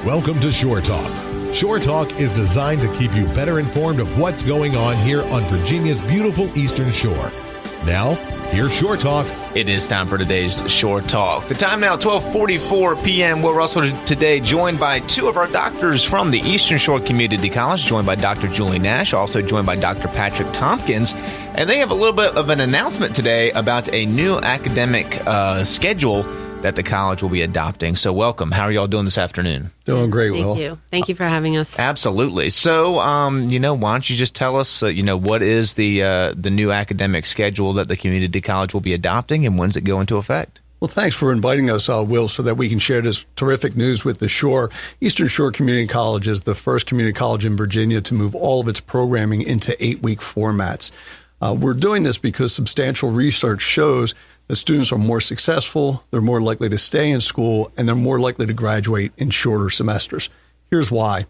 Welcome to Shore Talk. Shore Talk is designed to keep you better informed of what's going on here on Virginia's beautiful Eastern Shore. Now, here's Shore Talk. It is time for today's Shore Talk. The time now, 12:44 p.m. We're also today joined by two of our doctors from the Eastern Shore Community College, joined by Dr. Julie Nash, also joined by Dr. Patrick Tompkins. And they have a little bit of an announcement today about a new academic schedule that the college will be adopting. So welcome. How are y'all doing this afternoon? Doing great, Will. Thank you. Thank you for having us. Absolutely. So, why don't you just tell us, what is the new academic schedule that the community college will be adopting, and when's it go into effect? Well, thanks for inviting us, Will, so that we can share this terrific news with the Shore. Eastern Shore Community College is the first community college in Virginia to move all of its programming into 8-week formats. We're doing this because substantial research shows that students are more successful, they're more likely to stay in school, and they're more likely to graduate in shorter semesters. Here's why.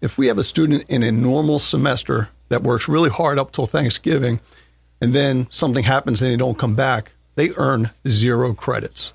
If we have a student in a normal semester that works really hard up till Thanksgiving, and then something happens and they don't come back, they earn 0 credits.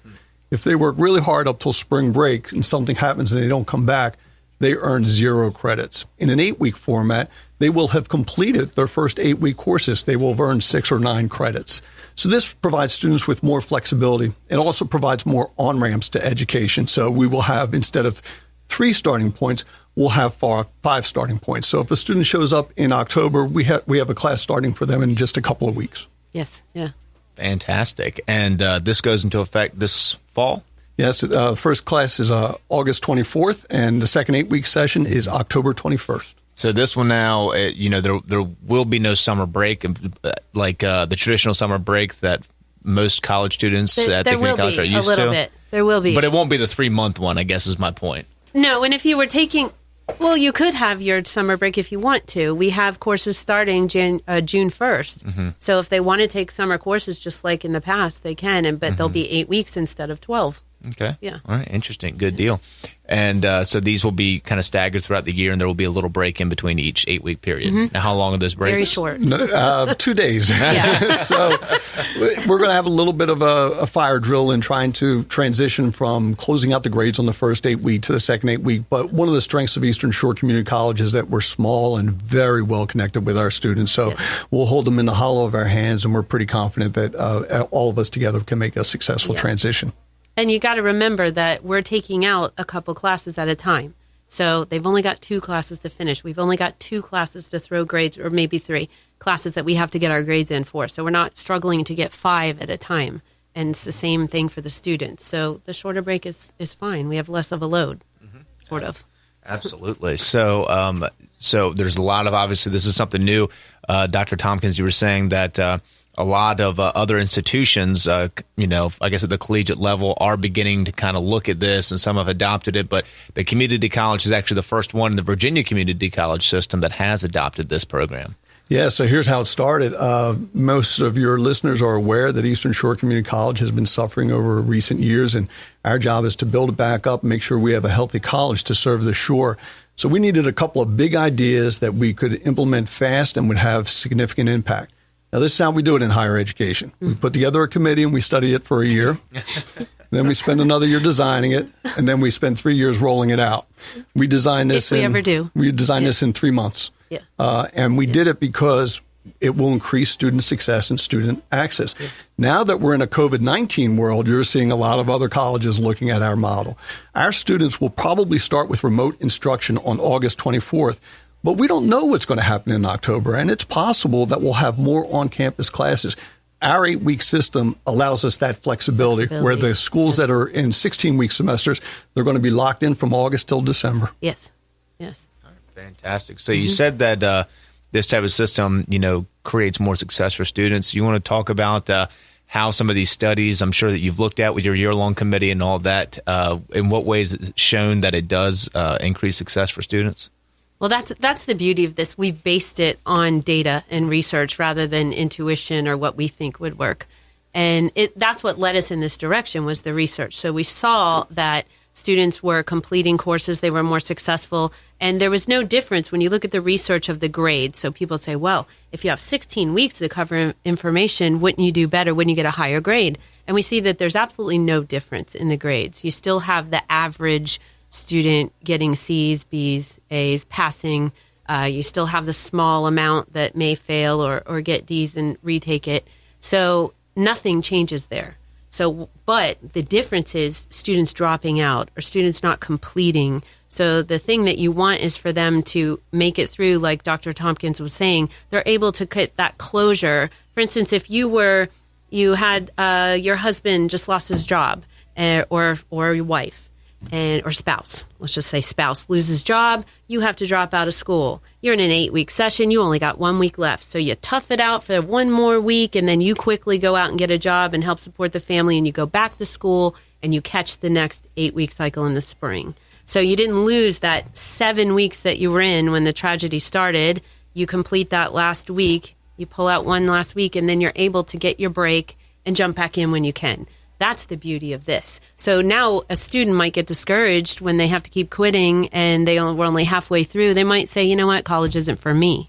If they work really hard up till spring break and something happens and they don't come back, they earn 0 credits. In an 8-week format, they will have completed their first 8-week courses. They will have earned 6 or 9 credits. So this provides students with more flexibility. It also provides more on-ramps to education. So we will have, instead of 3 starting points, we'll have 5 starting points. So if a student shows up in October, we have a class starting for them in just a couple of weeks. Yes, yeah. Fantastic. And this goes into effect this fall? Yes, first class is August 24th, and the second 8-week session is October 21st. So this one now, there will be no summer break, like the traditional summer break that most college students at the community college are used to. A little bit. There will be. But it won't be the 3-month one, I guess is my point. No, and if you were taking, you could have your summer break if you want to. We have courses starting June 1st. Mm-hmm. So if they want to take summer courses just like in the past, they can, but they'll be 8 weeks instead of 12. Okay. Yeah. All right. Interesting. Good deal. And so these will be kind of staggered throughout the year, and there will be a little break in between each 8-week period. Mm-hmm. Now, how long are those breaks? Very short. 2 days. Yeah. So we're going to have a little bit of a fire drill in trying to transition from closing out the grades on the first 8 week to the second 8 week. But one of the strengths of Eastern Shore Community College is that we're small and very well connected with our students. So we'll hold them in the hollow of our hands, and we're pretty confident that all of us together can make a successful transition. And you got to remember that we're taking out a couple classes at a time. So they've only got 2 classes to finish. We've only got 2 classes to throw grades, or maybe 3 classes that we have to get our grades in for. So we're not struggling to get 5 at a time. And it's the same thing for the students. So the shorter break is fine. We have less of a load, sort of. Absolutely. So there's a lot of, obviously, this is something new. Dr. Tompkins, you were saying that a lot of other institutions, I guess at the collegiate level, are beginning to kind of look at this, and some have adopted it. But the community college is actually the first one in the Virginia community college system that has adopted this program. Yeah, so here's how it started. Most of your listeners are aware that Eastern Shore Community College has been suffering over recent years, and our job is to build it back up and make sure we have a healthy college to serve the Shore. So we needed a couple of big ideas that we could implement fast and would have significant impact. Now, this is how we do it in higher education. We put together a committee and we study it for a year. Then we spend another year designing it, and then we spend 3 years rolling it out. We designed this this in 3 months. Yeah. And we did it because it will increase student success and student access. Yeah. Now that we're in a COVID-19 world, you're seeing a lot of other colleges looking at our model. Our students will probably start with remote instruction on August 24th. But we don't know what's going to happen in October, and it's possible that we'll have more on-campus classes. Our 8-week system allows us that flexibility. Where the schools that are in 16-week semesters, they're going to be locked in from August till December. Yes. All right, fantastic. So you said that this type of system, creates more success for students. You want to talk about how some of these studies, I'm sure that you've looked at with your year-long committee and all that, in what ways it's shown that it does increase success for students? Well, that's the beauty of this. We've based it on data and research rather than intuition or what we think would work. And that's what led us in this direction was the research. So we saw that students were completing courses, they were more successful, and there was no difference when you look at the research of the grades. So people say, well, if you have 16 weeks to cover information, wouldn't you do better? Wouldn't you get a higher grade? And we see that there's absolutely no difference in the grades. You still have the average student getting C's, B's, A's, passing. You still have the small amount that may fail or get D's and retake it. So nothing changes there. So, but the difference is students dropping out or students not completing. So the thing that you want is for them to make it through, like Dr. Tompkins was saying, they're able to get that closure. For instance, if you had your husband just lost his job or your wife or spouse, let's just say spouse loses job, you have to drop out of school. You're in an 8-week session. You only got 1 week left. So you tough it out for one more week, and then you quickly go out and get a job and help support the family, and you go back to school and you catch the next 8-week cycle in the spring. So you didn't lose that 7 weeks that you were in when the tragedy started. You complete that last week, you pull out one last week, and then you're able to get your break and jump back in when you can. That's the beauty of this. So now a student might get discouraged when they have to keep quitting and we're only halfway through. They might say, you know what, college isn't for me.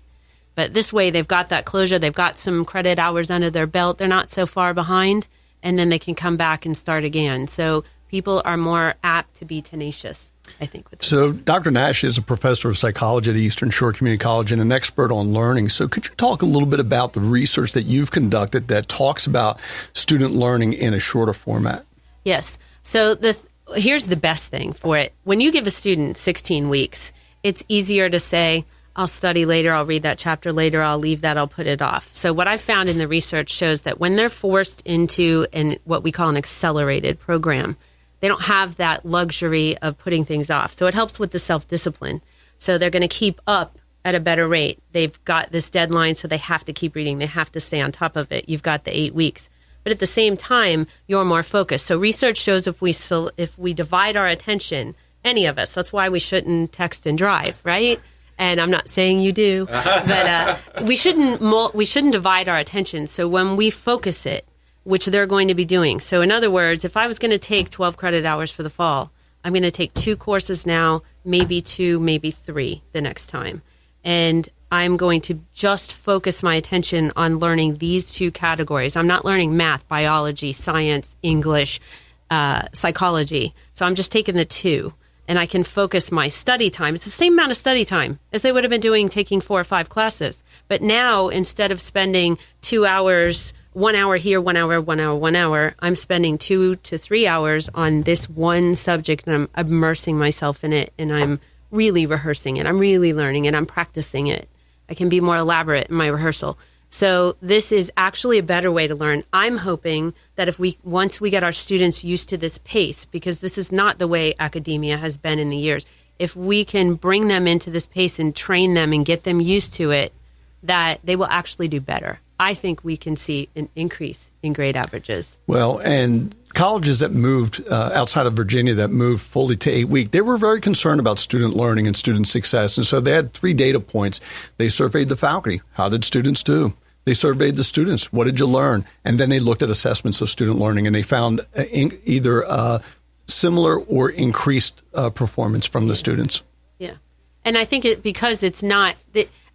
But this way, they've got that closure. They've got some credit hours under their belt. They're not so far behind, and then they can come back and start again. So people are more apt to be tenacious, I think. With this. So Dr. Nash is a professor of psychology at Eastern Shore Community College and an expert on learning. So could you talk a little bit about the research that you've conducted that talks about student learning in a shorter format? Yes. So here's the best thing for it. When you give a student 16 weeks, it's easier to say, I'll study later, I'll read that chapter later, I'll leave that, I'll put it off. So what I found in the research shows that when they're forced into what we call an accelerated program, they don't have that luxury of putting things off. So it helps with the self-discipline. So they're going to keep up at a better rate. They've got this deadline, so they have to keep reading. They have to stay on top of it. You've got the 8 weeks. But at the same time, you're more focused. So research shows if we divide our attention, any of us, that's why we shouldn't text and drive, right? And I'm not saying you do, but we shouldn't divide our attention. So when we focus it, which they're going to be doing. So in other words, if I was going to take 12 credit hours for the fall, I'm going to take 2 courses now, maybe 2, maybe 3 the next time. And I'm going to just focus my attention on learning these 2 categories. I'm not learning math, biology, science, English, psychology. So I'm just taking the 2. And I can focus my study time. It's the same amount of study time as they would have been doing taking 4 or 5 classes. But now, instead of spending 2 hours, 1 hour here, 1 hour, 1 hour, 1 hour, I'm spending 2 to 3 hours on this one subject, and I'm immersing myself in it, and I'm really rehearsing it. I'm really learning it. I'm practicing it. I can be more elaborate in my rehearsal. So this is actually a better way to learn. I'm hoping that once we get our students used to this pace, because this is not the way academia has been in the years, if we can bring them into this pace and train them and get them used to it, that they will actually do better. I think we can see an increase in grade averages. Well, and colleges that moved outside of Virginia that moved fully to 8 week, they were very concerned about student learning and student success. And so they had 3 data points. They surveyed the faculty. How did students do? They surveyed the students. What did you learn? And then they looked at assessments of student learning, and they found either similar or increased performance from the students. Yeah. And I think because it's not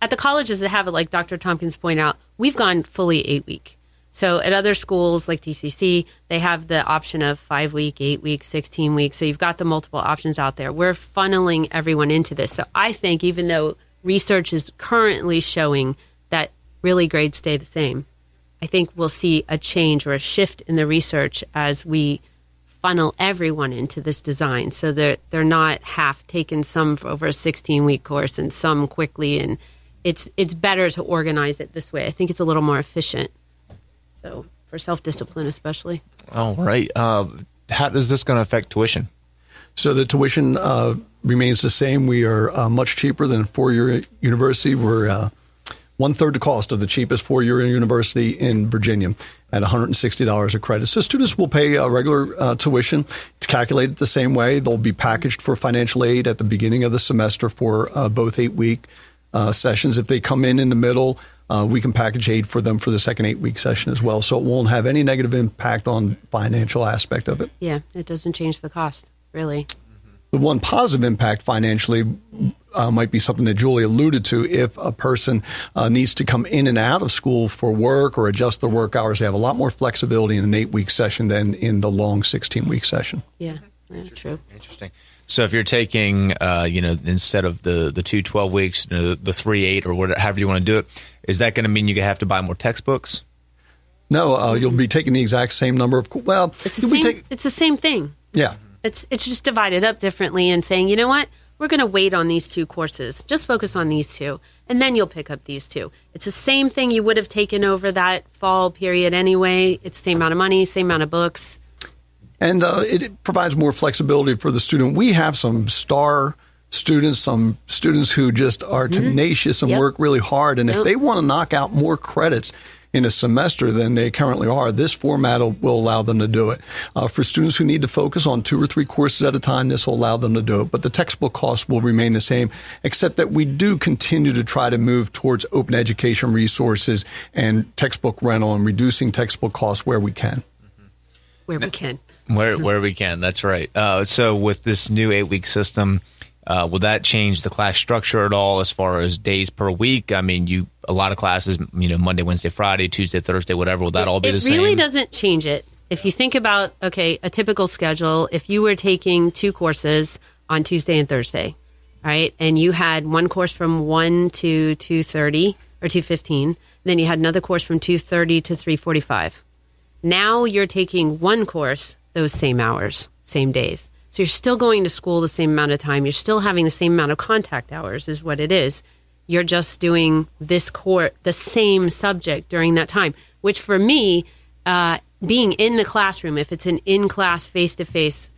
at the colleges that have it, like Dr. Tompkins pointed out, we've gone fully 8 week. So at other schools like TCC, they have the option of 5 week, 8 weeks, 16 weeks. So you've got the multiple options out there. We're funneling everyone into this. So I think even though research is currently showing that really grades stay the same, I think we'll see a change or a shift in the research as we funnel everyone into this design. So they're not half taken, some over a 16-week course and some quickly. And it's better to organize it this way. I think it's a little more efficient. So for self-discipline especially. All right. How is this going to affect tuition? So the tuition remains the same. We are much cheaper than a 4-year university. We're 1/3 the cost of the cheapest 4-year university in Virginia at $160 a credit. So students will pay regular tuition. It's calculated the same way. They'll be packaged for financial aid at the beginning of the semester for both 8-week sessions. If they come in the middle, we can package aid for them for the second 8-week session as well. So it won't have any negative impact on financial aspect of it. Yeah, it doesn't change the cost, really. The one positive impact financially might be something that Julie alluded to. If a person needs to come in and out of school for work or adjust their work hours, they have a lot more flexibility in an 8-week session than in the long 16-week session. Yeah, Yeah, true. Interesting. So if you're taking, instead of the 2 12 weeks, the 3 8 or whatever, however you want to do it, is that going to mean you have to buy more textbooks? No, you'll be taking the exact same number of. It's the same thing. Yeah. It's just divided up differently and saying, you know what, we're going to wait on these 2 courses. Just focus on these 2, and then you'll pick up these 2. It's the same thing you would have taken over that fall period anyway. It's the same amount of money, same amount of books. And it provides more flexibility for the student. We have some star students, some students who just are tenacious and work really hard. And if they want to knock out more credits in a semester than they currently are, this format will allow them to do it. For students who need to focus on 2 or 3 courses at a time, this will allow them to do it. But the textbook costs will remain the same, except that we do continue to try to move towards open education resources and textbook rental and reducing textbook costs where we can. Where we can. Where we can, that's right. So with this new 8-week system, will that change the class structure at all as far as days per week? I mean, a lot of classes, Monday, Wednesday, Friday, Tuesday, Thursday, whatever. Will that all be the same? It really doesn't change it. If you think about, a typical schedule, if you were taking 2 courses on Tuesday and Thursday, right, and you had one course from 1 to 2:30 or 2:15, then you had another course from 2:30 to 3:45. Now you're taking one course those same hours, same days. So you're still going to school the same amount of time. You're still having the same amount of contact hours is what it is. You're just doing this the same subject during that time, which for me, being in the classroom, if it's an in-class, face-to-face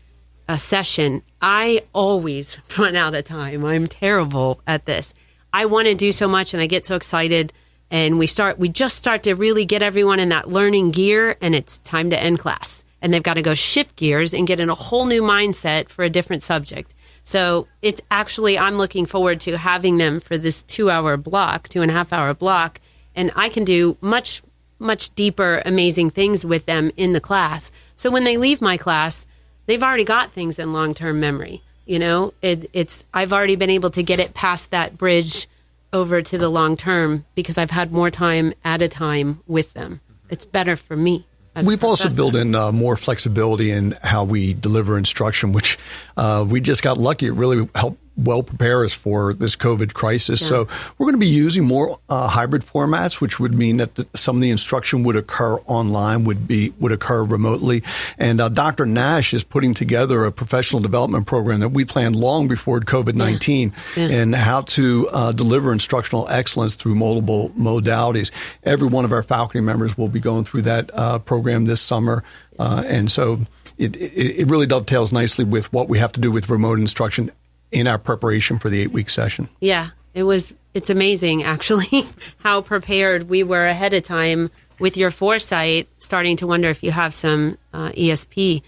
session, I always run out of time. I'm terrible at this. I want to do so much and I get so excited. And we just start to really get everyone in that learning gear, and it's time to end class. And they've got to go shift gears and get in a whole new mindset for a different subject. So it's actually, I'm looking forward to having them for this 2-hour block, 2.5-hour block. And I can do much, much deeper, amazing things with them in the class. So when they leave my class, they've already got things in long-term memory. I've already been able to get it past that bridge over to the long term because I've had more time at a time with them. It's better for me. We've also built in more flexibility in how we deliver instruction, which we just got lucky. It really helped prepare us for this COVID crisis. Yeah. So we're going to be using more hybrid formats, which would mean that some of the instruction would occur online, would occur remotely. And Dr. Nash is putting together a professional development program that we planned long before COVID-19 and how to deliver instructional excellence through multiple modalities. Every one of our faculty members will be going through that program this summer. And so it really dovetails nicely with what we have to do with remote instruction in our preparation for the 8-week session. Yeah, it's amazing, actually, how prepared we were ahead of time with your foresight, starting to wonder if you have some ESP.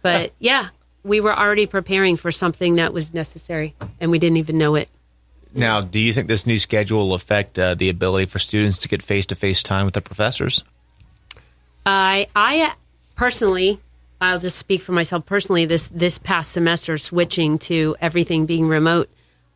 But yeah, we were already preparing for something that was necessary, and we didn't even know it. Now, do you think this new schedule will affect the ability for students to get face-to-face time with their professors? I personally, I'll just speak for myself personally, this past semester, switching to everything being remote,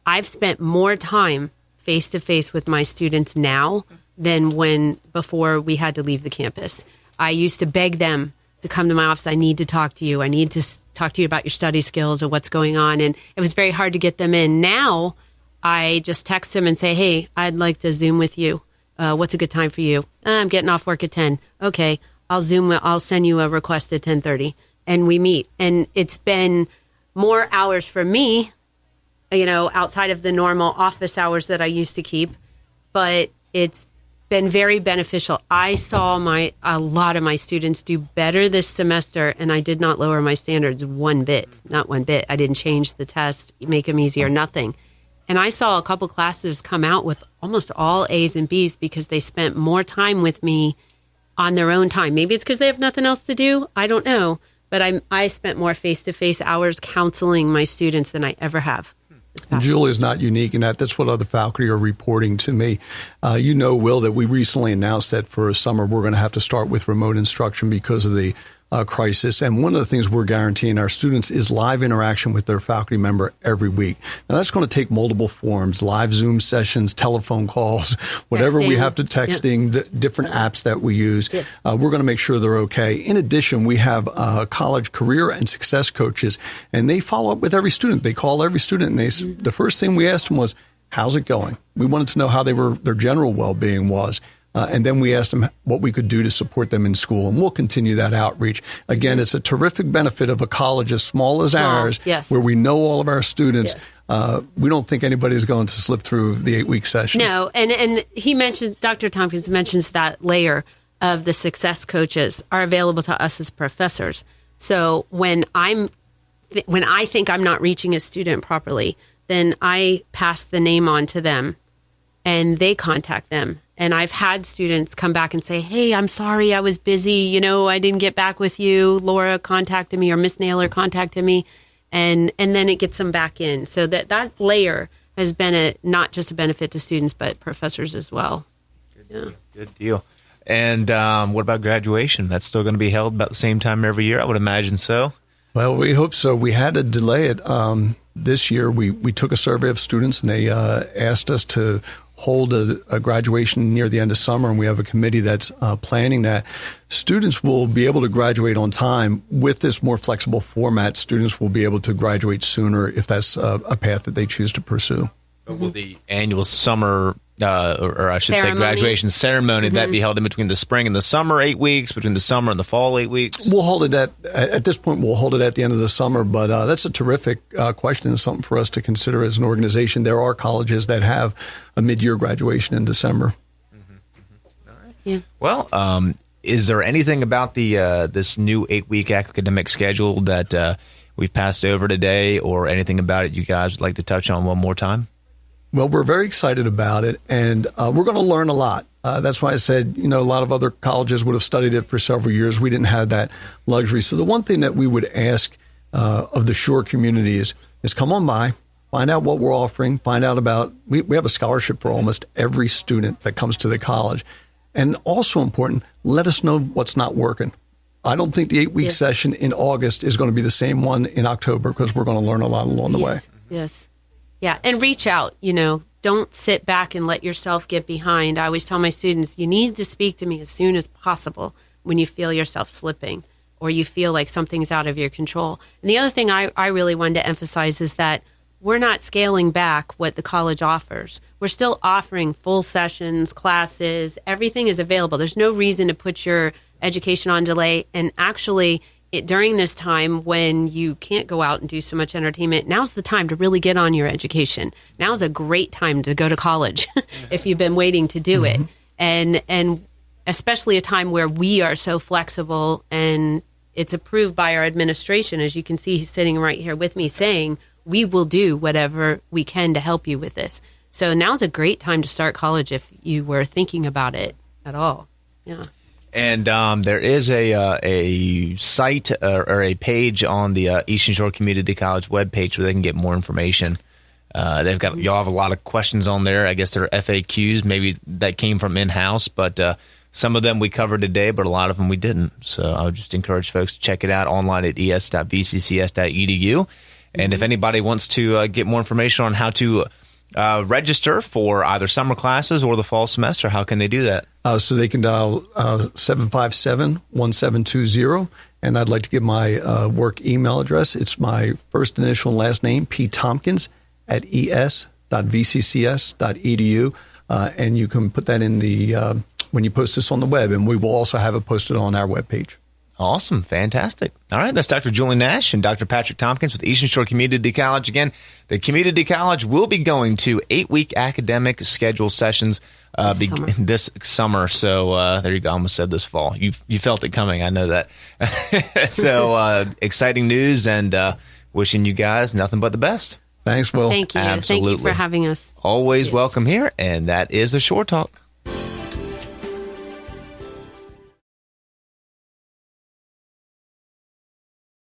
I've spent more time face-to-face with my students now than before we had to leave the campus. I used to beg them to come to my office. I need to talk to you. I need to talk to you about your study skills or what's going on. And it was very hard to get them in. Now, I just text them and say, hey, I'd like to Zoom with you. What's a good time for you? I'm getting off work at 10. Okay. I'll send you a request at 10:30 and we meet. And it's been more hours for me, outside of the normal office hours that I used to keep, but it's been very beneficial. I saw a lot of my students do better this semester, and I did not lower my standards one bit, not one bit. I didn't change the test, make them easier, nothing. And I saw a couple classes come out with almost all A's and B's because they spent more time with me on their own time. Maybe it's because they have nothing else to do. I don't know. But I spent more face-to-face hours counseling my students than I ever have. Julie is not unique in that. That's what other faculty are reporting to me. Will, that we recently announced that for a summer we're going to have to start with remote instruction because of the crisis. And one of the things we're guaranteeing our students is live interaction with their faculty member every week. Now, that's going to take multiple forms, live Zoom sessions, telephone calls, whatever we have to texting, the different apps that we use. Yes. We're going to make sure they're okay. In addition, we have college career and success coaches, and they follow up with every student. They call every student, and the first thing we asked them was, how's it going? We wanted to know how their general well-being was. And then we asked them what we could do to support them in school. And we'll continue that outreach. Again, it's a terrific benefit of a college as small as ours, where we know all of our students. Yes. We don't think anybody's going to slip through the 8-week session. No, and he mentions, Dr. Tompkins mentions that layer of the success coaches are available to us as professors. So when I think I'm not reaching a student properly, then I pass the name on to them and they contact them. And I've had students come back and say, hey, I'm sorry, I was busy. I didn't get back with you. Laura contacted me or Miss Naylor contacted me. And then it gets them back in. So that layer has been not just a benefit to students, but professors as well. Good deal. And what about graduation? That's still going to be held about the same time every year? I would imagine so. Well, we hope so. We had to delay it. This year, we took a survey of students, and they asked us to hold a graduation near the end of summer, and we have a committee that's planning that. Students will be able to graduate on time. With this more flexible format, students will be able to graduate sooner if that's a path that they choose to pursue. Will the annual summer, or I should say graduation ceremony, that be held in between the spring and the summer, 8 weeks, between the summer and the fall, 8 weeks? We'll hold it at this point, we'll hold it at the end of the summer, but that's a terrific question and something for us to consider as an organization. There are colleges that have a mid-year graduation in December. All right. Yeah. Well, is there anything about this new 8-week academic schedule that we've passed over today, or anything about it you guys would like to touch on one more time? Well, we're very excited about it, and we're going to learn a lot. That's why I said, a lot of other colleges would have studied it for several years. We didn't have that luxury. So the one thing that we would ask of the Shore community is come on by, find out what we're offering, find out about, we have a scholarship for almost every student that comes to the college. And also important, let us know what's not working. I don't think the 8-week session in August is going to be the same one in October, because we're going to learn a lot along the way. Yes. Yeah, and reach out, don't sit back and let yourself get behind. I always tell my students, you need to speak to me as soon as possible when you feel yourself slipping or you feel like something's out of your control. And the other thing I really wanted to emphasize is that we're not scaling back what the college offers. We're still offering full sessions, classes, everything is available. There's no reason to put your education on delay. And actually, during this time when you can't go out and do so much entertainment, now's the time to really get on your education. Now's a great time to go to college if you've been waiting to do it. And especially a time where we are so flexible, and it's approved by our administration. As you can see, he's sitting right here with me saying, we will do whatever we can to help you with this. So now's a great time to start college if you were thinking about it at all. Yeah. And there is a site or a page on the Eastern Shore Community College webpage where they can get more information. Y'all have a lot of questions on there. I guess they're FAQs, maybe that came from in-house, but some of them we covered today, but a lot of them we didn't. So I would just encourage folks to check it out online at es.vccs.edu. And if anybody wants to get more information on how to register for either summer classes or the fall semester, how can they do that? So they can dial 757-1720, and I'd like to give my work email address. It's my first initial and last name, P. Tompkins, at es.vccs.edu, and you can put that in the when you post this on the web, and we will also have it posted on our webpage. Awesome. Fantastic. All right. That's Dr. Julie Nash and Dr. Patrick Tompkins with Eastern Shore Community College. Again, the Community College will be going to 8-week academic schedule sessions this summer. So there you go. I almost said this fall. You felt it coming. I know that. So exciting news, and wishing you guys nothing but the best. Thanks, Will. Thank you. Absolutely. Thank you for having us. Always welcome here. And that is the Shore Talk.